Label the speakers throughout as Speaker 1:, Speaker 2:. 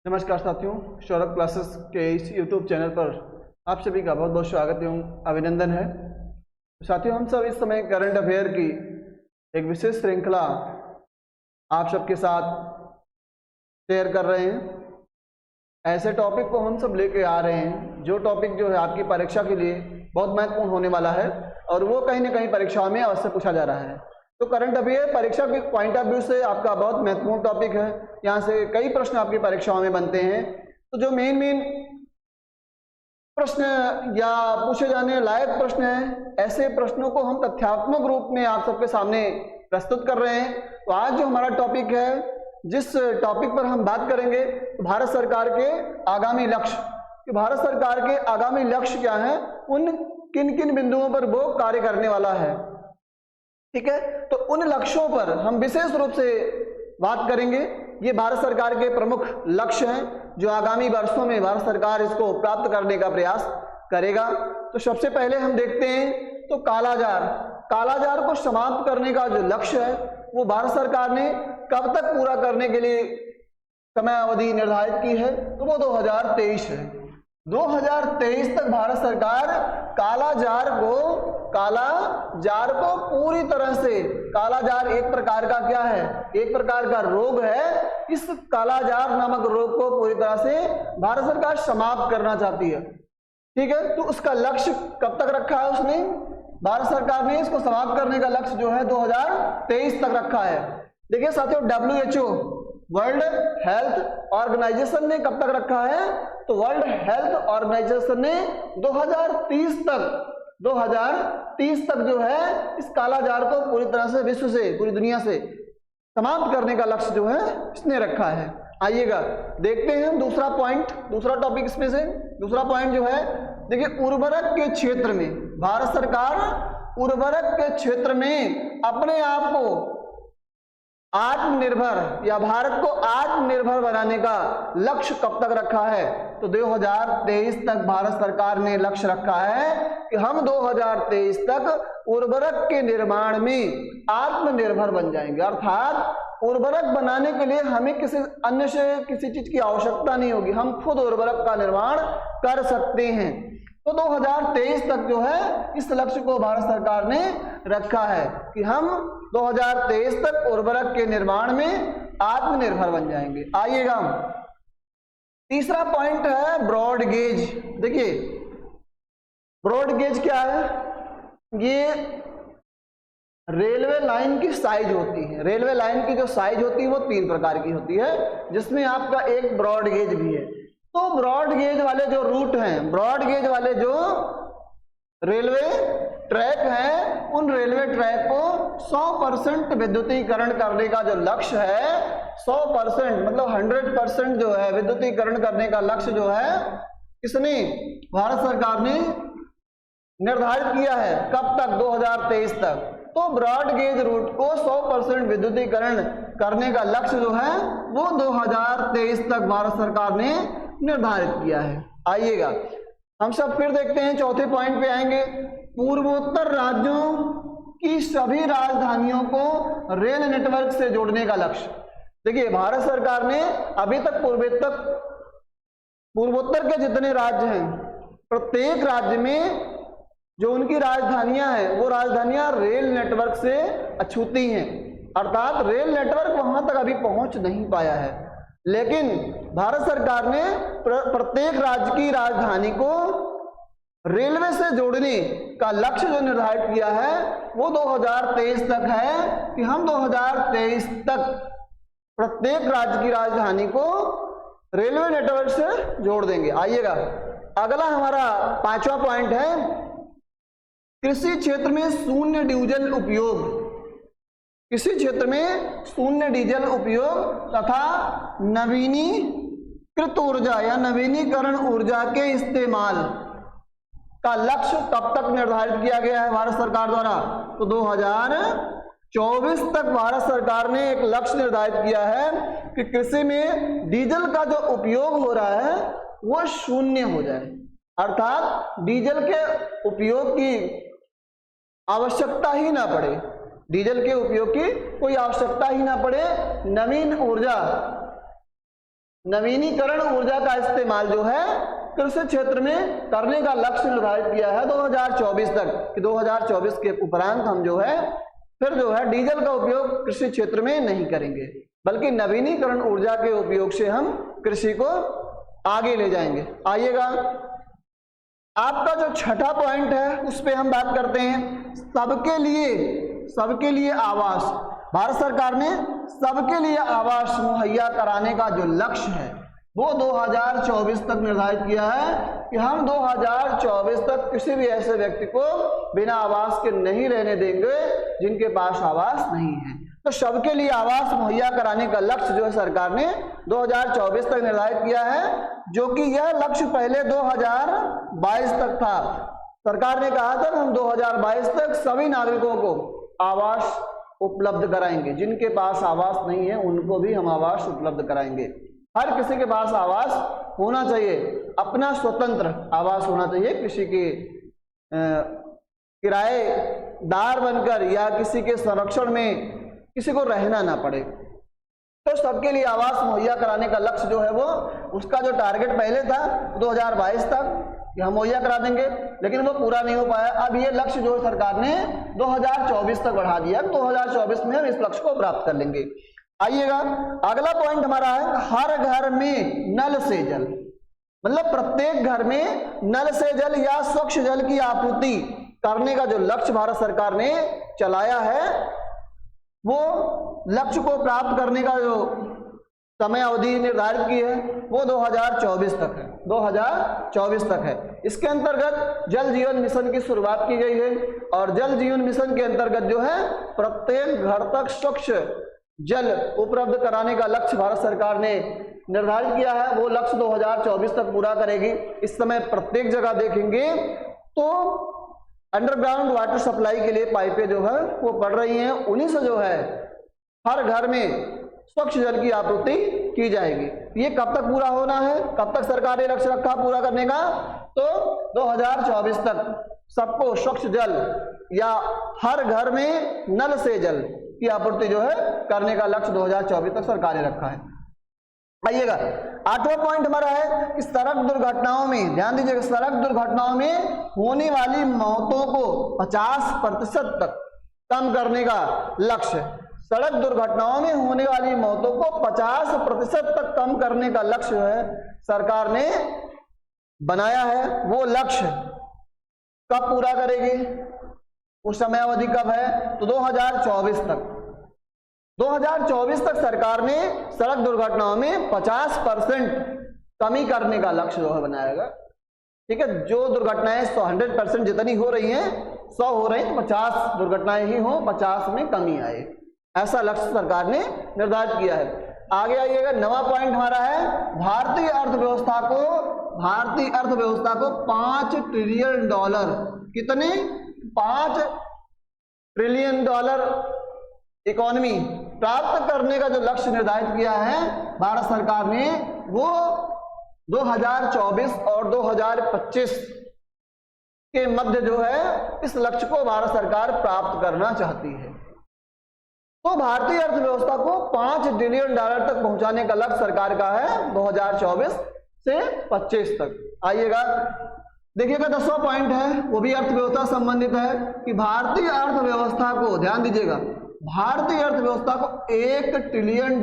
Speaker 1: नमस्कार साथियों, सौरभ क्लासेस के इस YouTube चैनल पर आप सभी का बहुत बहुत स्वागत एवं अभिनंदन है। साथियों, हम सब इस समय करंट अफेयर की एक विशेष श्रृंखला आप सबके साथ शेयर कर रहे हैं। ऐसे टॉपिक को हम सब लेके आ रहे हैं जो टॉपिक जो है आपकी परीक्षा के लिए बहुत महत्वपूर्ण होने वाला है और वो कहीं ना कहीं परीक्षा में अवश्य पूछा जा रहा है। तो करंट अफेयर परीक्षा के पॉइंट ऑफ व्यू से आपका बहुत महत्वपूर्ण टॉपिक है। यहाँ से कई प्रश्न आपकी परीक्षाओं में बनते हैं। तो जो मेन प्रश्न या पूछे जाने लायक प्रश्न हैं, ऐसे प्रश्नों को हम तथ्यात्मक रूप में आप सबके सामने प्रस्तुत कर रहे हैं। तो आज जो हमारा टॉपिक है, जिस टॉपिक पर हम बात करेंगे, तो भारत सरकार के आगामी लक्ष्य, कि भारत सरकार के आगामी लक्ष्य क्या है, उन किन किन बिंदुओं पर वो कार्य करने वाला है। ठीक है, तो उन लक्ष्यों पर हम विशेष रूप से बात करेंगे। ये भारत सरकार के प्रमुख लक्ष्य हैं जो आगामी वर्षों में भारत सरकार इसको प्राप्त करने का प्रयास करेगा। तो सबसे पहले हम देखते हैं तो कालाजार को समाप्त करने का जो लक्ष्य है वो भारत सरकार ने कब तक पूरा करने के लिए समय अवधि निर्धारित की है, तो वो 2023 है। 2023 तक भारत सरकार कालाजार को पूरी तरह से, कालाजार एक प्रकार का क्या है, एक प्रकार का रोग है। इस कालाजार नामक रोग को पूरी तरह से भारत सरकार समाप्त करना चाहती है। ठीक है, तो उसका लक्ष्य कब तक रखा है उसने, भारत सरकार ने इसको समाप्त करने का लक्ष्य जो है 2023 तक रखा है। देखिए साथियों, WHO वर्ल्ड हेल्थ ऑर्गेनाइजेशन ने कब तक रखा है, तो वर्ल्ड हेल्थ ऑर्गेनाइजेशन ने 2030 तक जो है इस कालाजार को पूरी तरह से विश्व से, पूरी दुनिया से समाप्त करने का लक्ष्य जो है इसने रखा है। आइएगा देखते हैं दूसरा पॉइंट, दूसरा टॉपिक इसमें से दूसरा पॉइंट जो है, देखिए उर्वरक के क्षेत्र में भारत सरकार उर्वरक के क्षेत्र में अपने आप को आत्मनिर्भर या भारत को आत्मनिर्भर बनाने का लक्ष्य कब तक रखा है, तो 2023 तक भारत सरकार ने लक्ष्य रखा है कि हम 2023 तक उर्वरक के निर्माण में आत्मनिर्भर बन जाएंगे। अर्थात उर्वरक बनाने के लिए हमें किसी अन्य से किसी चीज की आवश्यकता नहीं होगी, हम खुद उर्वरक का निर्माण कर सकते हैं। तो 2023 तक जो है इस लक्ष्य को भारत सरकार ने रखा है कि हम 2023 तक उर्वरक के निर्माण में आत्मनिर्भर बन जाएंगे। आइएगा तीसरा पॉइंट है ब्रॉड गेज। देखिए ब्रॉड गेज क्या है, ये रेलवे लाइन की साइज होती है। रेलवे लाइन की जो साइज होती है वो 3 प्रकार की होती है, जिसमें आपका एक ब्रॉड गेज भी है। तो ब्रॉड गेज वाले जो रूट हैं, ब्रॉड गेज वाले जो रेलवे ट्रैक हैं, उन रेलवे ट्रैक को 100% विद्युतीकरण करने का जो लक्ष्य है, 100% मतलब 100% जो है विद्युतीकरण करने का लक्ष्य जो है किसने, भारत सरकार ने निर्धारित किया है। कब तक, 2023 तक। तो ब्रॉड गेज रूट को 100% विद्युतीकरण करने का लक्ष्य जो है वो 2023 तक भारत सरकार ने निर्धारित किया है। आइएगा हम सब फिर देखते हैं, चौथे पॉइंट पे आएंगे, पूर्वोत्तर राज्यों की सभी राजधानियों को रेल नेटवर्क से जोड़ने का लक्ष्य। देखिए भारत सरकार ने अभी तक पूर्वोत्तर के जितने राज्य हैं, प्रत्येक राज्य में जो उनकी राजधानियां हैं वो राजधानियां रेल नेटवर्क से अछूती हैं। अर्थात रेल नेटवर्क वहां तक अभी पहुंच नहीं पाया है, लेकिन भारत सरकार ने प्रत्येक राज्य की राजधानी को रेलवे से जोड़ने का लक्ष्य जो निर्धारित किया है वो 2023 तक है कि हम 2023 तक प्रत्येक राज्य की राजधानी को रेलवे नेटवर्क से जोड़ देंगे। आइएगा अगला हमारा 5वां पॉइंट है, कृषि क्षेत्र में शून्य डीजल उपयोग। किसी क्षेत्र में शून्य डीजल उपयोग तथा नवीनीकृत ऊर्जा या नवीनीकरण ऊर्जा के इस्तेमाल का लक्ष्य कब तक निर्धारित किया गया है भारत सरकार द्वारा, तो 2024 तक भारत सरकार ने एक लक्ष्य निर्धारित किया है कि कृषि में डीजल का जो उपयोग हो रहा है वो शून्य हो जाए। अर्थात डीजल के उपयोग की आवश्यकता ही ना पड़े, डीजल के उपयोग की कोई आवश्यकता ही ना पड़े, नवीन ऊर्जा नवीनीकरण ऊर्जा का इस्तेमाल जो है कृषि क्षेत्र में करने का लक्ष्य निर्धारित किया है 2024 तक, कि 2024 के उपरांत हम जो है फिर जो है डीजल का उपयोग कृषि क्षेत्र में नहीं करेंगे, बल्कि नवीनीकरण ऊर्जा के उपयोग से हम कृषि को आगे ले जाएंगे। आइएगा, आपका जो छठा पॉइंट है उस पे हम बात करते हैं। सबके लिए आवास। भारत सरकार ने सबके लिए आवास मुहैया कराने का जो लक्ष्य है वो 2024 तक निर्धारित किया है कि हम 2024 तक किसी भी ऐसे व्यक्ति को बिना आवास के नहीं रहने देंगे जिनके पास आवास नहीं है। तो सबके लिए आवास मुहैया कराने का लक्ष्य जो है सरकार ने 2024 तक निर्धारित किया है, जो कि यह लक्ष्य पहले 2022 तक था। सरकार ने कहा था हम 2022 तक सभी नागरिकों को आवास उपलब्ध कराएंगे, जिनके पास आवास नहीं है उनको भी हम आवास उपलब्ध कराएंगे। हर किसी के पास आवास होना चाहिए, अपना स्वतंत्र आवास होना चाहिए, किसी के किराएदार बनकर या किसी के संरक्षण में किसी को रहना ना पड़े। तो सबके लिए आवास मुहैया कराने का लक्ष्य जो है वो, उसका जो टारगेट पहले था 2022 तक कि हम मुहैया करा देंगे, लेकिन वो पूरा नहीं हो पाया। अब ये लक्ष्य जो सरकार ने 2024 तक बढ़ा दिया, 2024 में हम इस लक्ष्य को प्राप्त कर लेंगे। आइएगा, अगला पॉइंट हमारा है हर घर में नल से जल। मतलब प्रत्येक घर में नल से जल या स्वच्छ जल की आपूर्ति करने का जो लक्ष्य भारत सरकार ने चलाया है, वो लक्ष्य को प्राप्त करने का जो समय अवधि निर्धारित की है वो 2024 तक है, 2024 तक है। इसके अंतर्गत जल जीवन मिशन की शुरुआत की गई है और जल जीवन मिशन के अंतर्गत जो है प्रत्येक घर तक स्वच्छ जल उपलब्ध कराने का लक्ष्य भारत सरकार ने निर्धारित किया है। वो लक्ष्य 2024 तक पूरा करेगी। इस समय प्रत्येक जगह देखेंगे तो अंडरग्राउंड वाटर सप्लाई के लिए पाइपें जो है वो पड़ रही हैं, उन्हीं से जो है हर घर में स्वच्छ जल की आपूर्ति की जाएगी। ये कब तक पूरा होना है, कब तक सरकार ने लक्ष्य रखा पूरा करने का, तो 2024 तक सबको स्वच्छ जल या हर घर में नल से जल की आपूर्ति जो है करने का लक्ष्य 2024 तक सरकार ने रखा है। आइएगा, आठवां पॉइंट हमारा है कि सड़क दुर्घटनाओं में, ध्यान दीजिएगा, सड़क दुर्घटनाओं में होने वाली मौतों को 50% तक कम करने का लक्ष्य। सड़क दुर्घटनाओं में होने वाली मौतों को 50% तक कम करने का लक्ष्य है सरकार ने बनाया है। वो लक्ष्य कब पूरा करेगी, उस समय अवधि कब है, तो 2024 तक। 2024 तक सरकार ने सड़क दुर्घटनाओं में 50% कमी करने का लक्ष्य जो है बनाएगा। ठीक है, जो दुर्घटनाएं 100% जितनी हो रही हैं 100 हो रही हैं, 50 दुर्घटनाएं ही हो, 50 में कमी आए, ऐसा लक्ष्य सरकार ने निर्धारित किया है। आगे आइएगा, नवा पॉइंट हमारा है भारतीय अर्थव्यवस्था को $5 ट्रिलियन, कितने, $5 ट्रिलियन इकोनॉमी प्राप्त करने का जो लक्ष्य निर्धारित किया है भारत सरकार ने, वो 2024 और 2025 के मध्य जो है इस लक्ष्य को भारत सरकार प्राप्त करना चाहती है। तो भारतीय अर्थव्यवस्था को $5 ट्रिलियन तक पहुंचाने का लक्ष्य सरकार का है 2024 से 25 तक। आइएगा, देखिएगा 10वां पॉइंट है, वो भी अर्थव्यवस्था संबंधित है कि भारतीय अर्थव्यवस्था को, ध्यान दीजिएगा, भारतीय अर्थव्यवस्था को $1 ट्रिलियन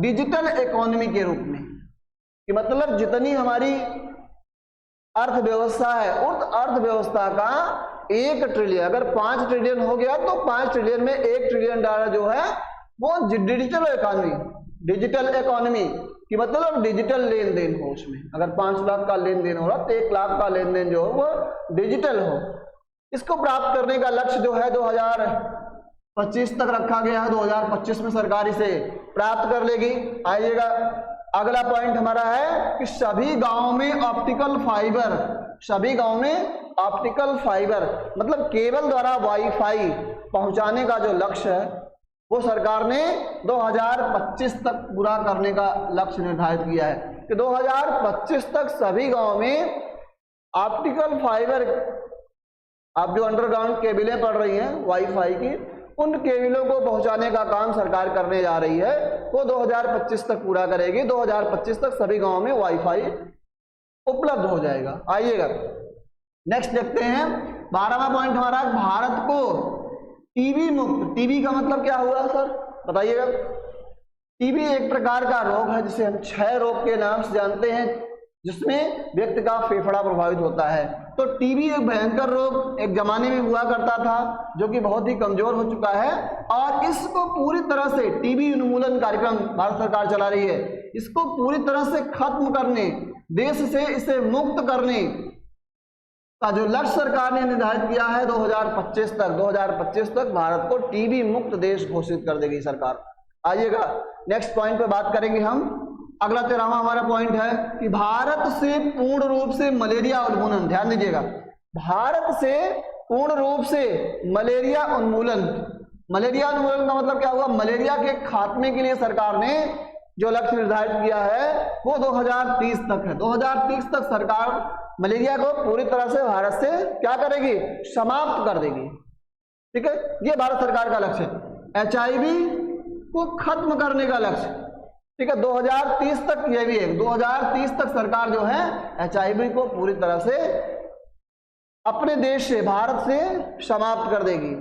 Speaker 1: डिजिटल इकोनॉमी के रूप में, कि मतलब जितनी हमारी अर्थव्यवस्था है उस अर्थव्यवस्था का 1 ट्रिलियन, अगर 5 ट्रिलियन हो गया तो 5 ट्रिलियन में $1 ट्रिलियन जो है वो डिजिटल इकोनॉमी कि मतलब डिजिटल लेन देन हो। उसमें अगर 5 लाख का लेन देन हो रहा तो 1 लाख का लेन देन जो हो वो डिजिटल हो। इसको प्राप्त करने का लक्ष्य जो है 2025 तक रखा गया है। 2025 में सरकार इसे प्राप्त कर लेगी। आइएगा, अगला पॉइंट हमारा है कि सभी गांवों में ऑप्टिकल फाइबर मतलब केबल द्वारा वाईफाई पहुंचाने का जो लक्ष्य है वो सरकार ने 2025 तक पूरा करने का लक्ष्य निर्धारित किया है कि 2025 तक सभी गांवों में ऑप्टिकल फाइबर, आप जो अंडरग्राउंड केबलें पड़ रही हैं वाईफाई की, उन केबलों को पहुंचाने का काम सरकार करने जा रही है। वो 2025 तक पूरा करेगी। 2025 तक सभी गांवों में वाईफाई उपलब्ध हो जाएगा। आइएगा नेक्स्ट देखते हैं 12वां पॉइंट हमारा, भारत को टीबी मुक्त। टीबी का मतलब क्या हुआ सर बताइएगा। टीबी एक प्रकार का रोग है जिसे हम क्षय रोग के नाम से जानते हैं, जिसमें व्यक्ति का फेफड़ा प्रभावित होता है। तो टीबी एक भयंकर रोग एक जमाने में हुआ करता था जो कि बहुत ही कमजोर हो चुका है, और इसको पूरी तरह से टीबी उन्मूलन कार्यक्रम भारत सरकार चला रही है। इसको पूरी तरह से खत्म करने, देश से इसे मुक्त करने का जो लक्ष्य सरकार ने निर्धारित किया है 2025 तक भारत को टीबी मुक्त देश घोषित कर देगी सरकार। आइएगा नेक्स्ट पॉइंट पे बात करेंगे हम। अगला 13वां हमारा पॉइंट है कि भारत से पूर्ण रूप से मलेरिया उन्मूलन। ध्यान दीजिएगा, भारत से पूर्ण रूप से मलेरिया उन्मूलन। मलेरिया उन्मूलन का मतलब क्या हुआ, मलेरिया के खात्मे के लिए सरकार ने जो लक्ष्य निर्धारित किया है वो 2030 तक है। 2030 तक सरकार मलेरिया को पूरी तरह से भारत से क्या करेगी, समाप्त कर देगी। ठीक है, ये भारत सरकार का लक्ष्य है। HIV को खत्म करने का लक्ष्य, ठीक है, 2030 तक ये भी है। 2030 तक सरकार जो है HIV को पूरी तरह से अपने देश से, भारत से समाप्त कर देगी।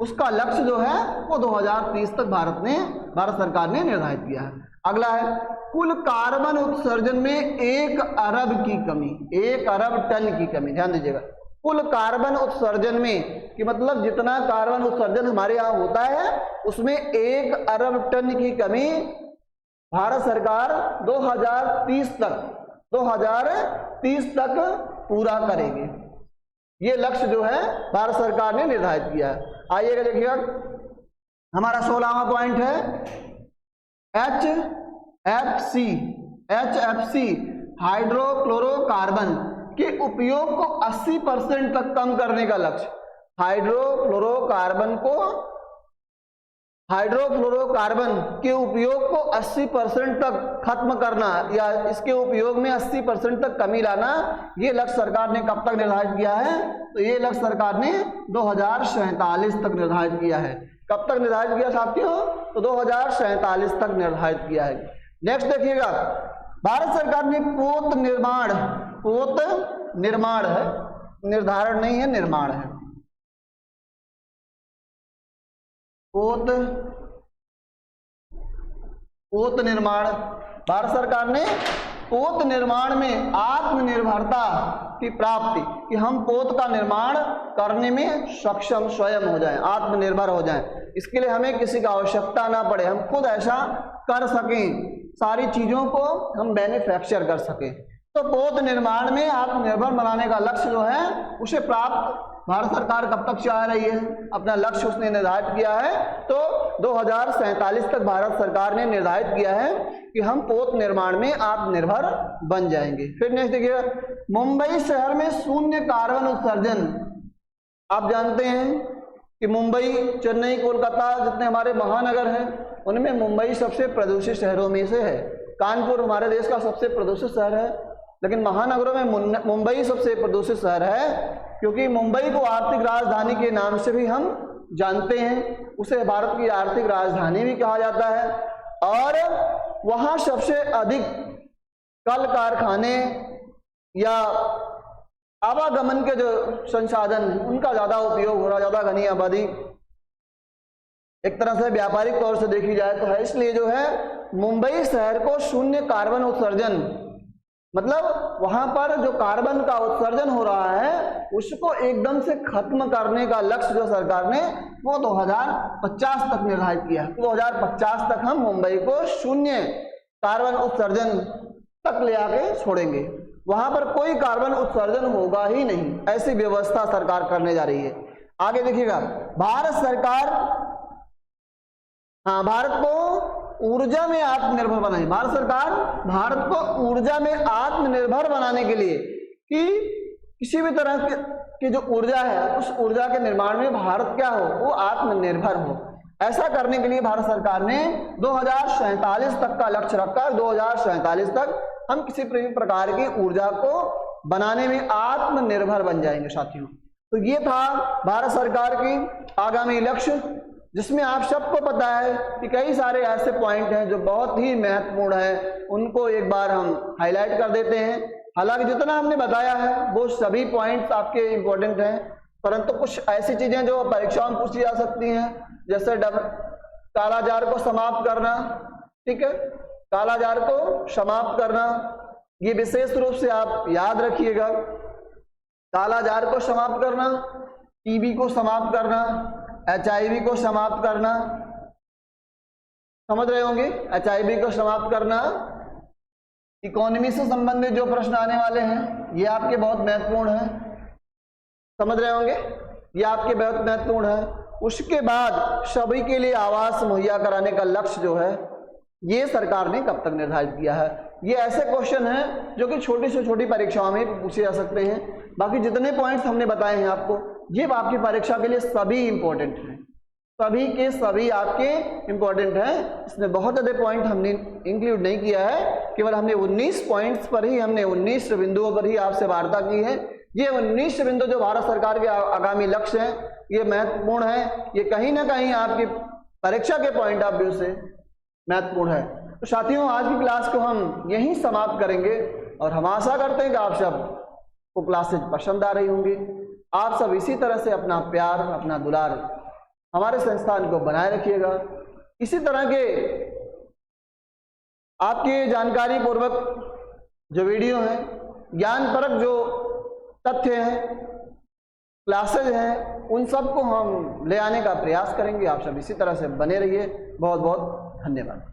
Speaker 1: उसका लक्ष्य जो है वो 2030 तक भारत सरकार ने निर्धारित किया है। अगला है कुल कार्बन उत्सर्जन में 1 अरब की कमी, 1 अरब टन की कमी। ध्यान दीजिएगा, कुल कार्बन उत्सर्जन में कि मतलब जितना कार्बन उत्सर्जन हमारे यहाँ होता है उसमें 1 अरब टन की कमी भारत सरकार 2030 तक पूरा करेगी। ये लक्ष्य जो है भारत सरकार ने निर्धारित किया है। आइएगा देखिएगा हमारा 16वां पॉइंट है HFC हाइड्रोक्लोरोकार्बन के उपयोग को 80% तक कम करने का लक्ष्य। हाइड्रोफ्लोरोकार्बन के उपयोग को 80% तक खत्म करना या इसके उपयोग में 80% तक कमी लाना, ये लक्ष्य सरकार ने कब तक निर्धारित किया है, तो ये लक्ष्य सरकार ने 2047 तक निर्धारित किया है। कब तक निर्धारित किया साथियों, तो 2047 तक निर्धारित किया है। नेक्स्ट देखिएगा, भारत सरकार ने पोत निर्माण है, निर्धारण नहीं है, निर्माण है। पोत निर्माण, भारत सरकार ने पोत निर्माण में आत्मनिर्भरता की प्राप्ति, कि हम पोत का निर्माण करने में सक्षम स्वयं हो जाएं, आत्मनिर्भर हो जाएं। इसके लिए हमें किसी की आवश्यकता ना पड़े, हम खुद ऐसा कर सकें, सारी चीजों को हम मैन्युफैक्चर कर सकें। तो पोत निर्माण में आत्मनिर्भर बनाने का लक्ष्य जो है उसे प्राप्त भारत सरकार कब तक चाह रही है, अपना लक्ष्य उसने निर्धारित किया है। तो 2047 तक भारत सरकार ने निर्धारित किया है कि हम पोत निर्माण में आत्मनिर्भर बन जाएंगे। फिर नेक्स्ट देखिए, मुंबई शहर में शून्य कार्बन उत्सर्जन। आप जानते हैं कि मुंबई, चेन्नई, कोलकाता जितने हमारे महानगर हैं उनमें मुंबई सबसे प्रदूषित शहरों में से है। कानपुर हमारे देश का सबसे प्रदूषित शहर है, लेकिन महानगरों में मुंबई सबसे प्रदूषित शहर है, क्योंकि मुंबई को आर्थिक राजधानी के नाम से भी हम जानते हैं, उसे भारत की आर्थिक राजधानी भी कहा जाता है। और वहाँ सबसे अधिक कल कारखाने या आवागमन के जो संसाधन उनका ज्यादा उपयोग हो रहा, ज्यादा घनी आबादी एक तरह से व्यापारिक तौर से देखी जाए तो है। इसलिए जो है मुंबई शहर को शून्य कार्बन उत्सर्जन, मतलब वहां पर जो कार्बन का उत्सर्जन हो रहा है उसको एकदम से खत्म करने का लक्ष्य जो सरकार ने वो 2050 तक निर्धारित किया। 2050 तक हम मुंबई को शून्य कार्बन उत्सर्जन तक ले आके छोड़ेंगे, वहां पर कोई कार्बन उत्सर्जन होगा ही नहीं, ऐसी व्यवस्था सरकार करने जा रही है। आगे देखिएगा, भारत सरकार भारत को ऊर्जा में आत्मनिर्भर बनाए। भारत सरकार भारत को ऊर्जा में आत्मनिर्भर बनाने के लिए कि किसी भी तरह की जो ऊर्जा है उस ऊर्जा के निर्माण में भारत क्या हो, वो आत्मनिर्भर हो। ऐसा करने के लिए भारत सरकार ने 2047 तक का लक्ष्य रखा। 2047 तक हम किसी भी प्रकार की ऊर्जा को बनाने में आत्मनिर्भर बन जाएंगे साथियों। तो ये था भारत सरकार की आगामी लक्ष्य जिसमें आप सबको पता है कि कई सारे ऐसे पॉइंट हैं जो बहुत ही महत्वपूर्ण हैं, उनको एक बार हम हाईलाइट कर देते हैं। हालांकि जितना हमने बताया है वो सभी पॉइंट्स आपके इंपॉर्टेंट हैं, परंतु कुछ ऐसी चीजें जो परीक्षाओं में पूछी जा सकती हैं, जैसे कालाजार को समाप्त करना, ठीक है, कालाजार को समाप्त करना, ये विशेष रूप से आप याद रखिएगा। कालाजार को समाप्त करना, टीबी को समाप्त करना, HIV को समाप्त करना, समझ रहे होंगे, HIV को समाप्त करना। इकोनॉमी से संबंधित जो प्रश्न आने वाले हैं ये आपके बहुत महत्वपूर्ण है, समझ रहे होंगे, ये आपके बहुत महत्वपूर्ण है। उसके बाद सभी के लिए आवास मुहैया कराने का लक्ष्य जो है ये सरकार ने कब तक निर्धारित किया है। ये ऐसे क्वेश्चन हैं जो कि छोटी से छोटी परीक्षाओं में पूछे जा सकते हैं। बाकी जितने पॉइंट्स हमने बताए हैं आपको, ये आपकी परीक्षा के लिए सभी इंपॉर्टेंट हैं, सभी के सभी आपके इंपॉर्टेंट हैं। इसमें बहुत ज्यादा पॉइंट हमने इंक्लूड नहीं किया है, केवल हमने 19 पॉइंट्स पर ही, हमने 19 बिंदुओं पर ही आपसे वार्ता की है। ये 19 बिंदु जो भारत सरकार के आगामी लक्ष्य हैं ये महत्वपूर्ण है, ये कहीं ना कहीं आपकी परीक्षा के पॉइंट ऑफ व्यू से महत्वपूर्ण है। तो साथियों, आज की क्लास को हम यहीं समाप्त करेंगे और हम आशा करते हैं कि आप सब को क्लासेज पसंद आ रही होंगी। आप सब इसी तरह से अपना प्यार, अपना दुलार हमारे संस्थान को बनाए रखिएगा। इसी तरह के आपके जानकारी पूर्वक जो वीडियो हैं, ज्ञानपरक जो तथ्य हैं, क्लासेज हैं, उन सबको हम ले आने का प्रयास करेंगे। आप सब इसी तरह से बने रहिए। बहुत बहुत धन्यवाद।